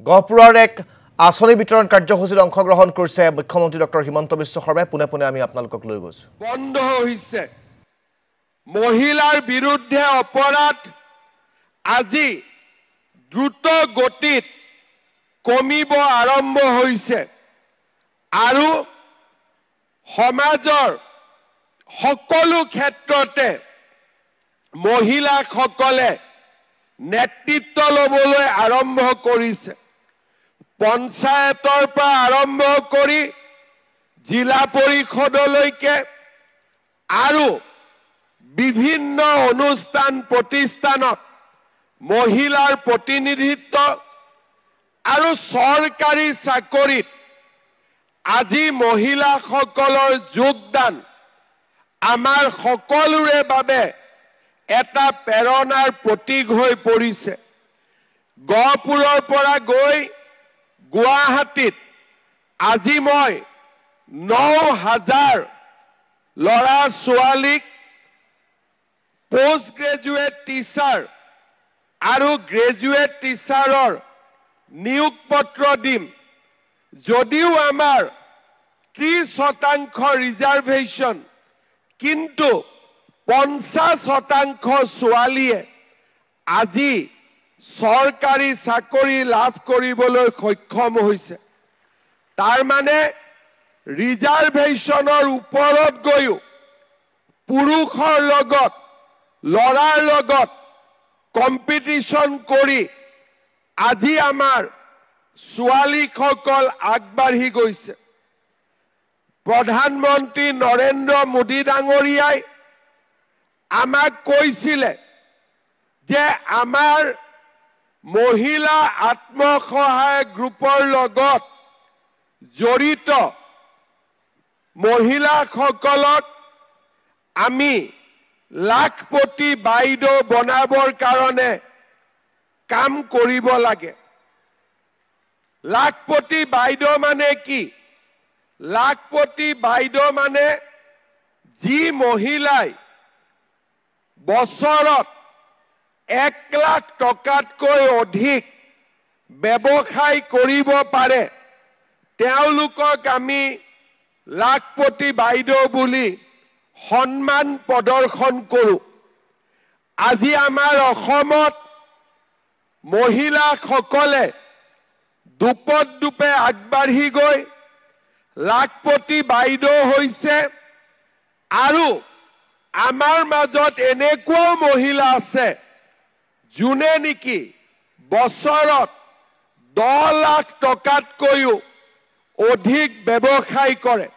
গহপুৰৰ এক আঁচনি বিতৰণ কাৰ্যসূচীত অংশগ্ৰহণ কৰিছে মুখ্যমন্ত্ৰী ডক্টৰ হিমন্ত বিশ্ব শৰ্মাই পুনে পুনে আমি আপোনালোকক লৈ গৈছো বন্ধ হৈছে মহিলাৰ বিৰুদ্ধে অপৰাধ আজি দ্ৰুত গতিত কমিব আৰম্ভ হৈছে আৰু সমাজৰ সকলো ক্ষেত্ৰতে মহিলাসকলে নেতৃত্ব লবলৈ আৰম্ভ কৰিছে পঞ্চায়তৰ পৰা আৰম্ভ কৰি জিলা পৰিষদলৈকে আৰু বিভিন্ন অনুষ্ঠান প্ৰতিষ্ঠানত মহিলাৰ প্ৰতিনিধিত্ব আৰু চৰকাৰী চাকৰিত আজি মহিলাসকলৰ যোগদান আমাৰ সকলোৰে বাবে এটা প্ৰেৰণাৰ প্ৰতীক হৈ পৰিছে গহপুৰৰ পৰা গৈ গুৱাহাটীত আজি মই ৯,০০০ ল'ৰা ছোৱালীক পোষ্ট গ্ৰেজুৱেট টিচাৰ আৰু গ্ৰেজুৱেট টিচাৰৰ নিয়োগ পত্ৰ দিম যদিও আমাৰ ৩০% ৰিজাৰ্ভেশ্যন কিন্তু ৫০% ছোৱালীয়ে আজি চৰকাৰী চাকৰি লাভ কৰিবলৈ সক্ষম হৈছে তাৰ মানে ৰিজাৰ্ভেশ্যনৰ ওপৰত গৈও পুৰুষৰ লগত ল'ৰাৰ লগত কম্পিটিশ্যন কৰি আজি আমাৰ ছোৱালীসকল আগবাঢ়ি গৈছে প্ৰধানমন্ত্ৰী নৰেন্দ্ৰ মোদী ডাঙৰীয়াই আমাক কৈছিলে যে আমাৰ মহিলা আত্মসহায়ক গ্ৰুপৰ লগত জড়িত মহিলাসকলক আমি লাখপতি বাইদেউ বনাবৰ কাৰণে কাম কৰিব লাগে লাখপতি বাইদেউ মানে কি লাখপতি বাইদেউ মানে যি মহিলাই বছৰত 1 লাখ টকাতকৈ অধিক ব্যৱসায় কৰিব পাৰে তেওঁলোকক আমি লাখপতি বাইদেউ বুলি সন্মান প্ৰদৰ্শন কৰো আজি আমাৰ অসমত মহিলাসকলে দুপে আগবাঢ়ি গৈ লাখপতি বাইদেউ হৈছে আৰু আমাৰ মাজত এনেকুৱা মহিলা আছে যোনে নেকি বছৰত 10 লাখ টকাতকৈও অধিক ব্যৱসায় কৰে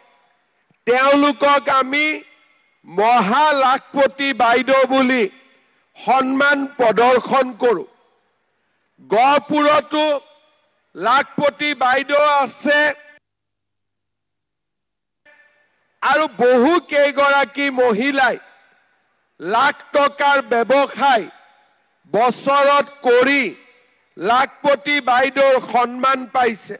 তেওঁলোকক আমি মহা লাখপতি বাইদেউ বুলি সন্মান প্ৰদৰ্শন কৰো গহপুৰতো লাখপতি বাইদেউ আছে আৰু বহু কেইগৰাকী মহিলাই লাখ টকাৰ ব্যৱসায় বছৰত কৰি লাখপতি বাইদেউৰ সন্মান পাইছে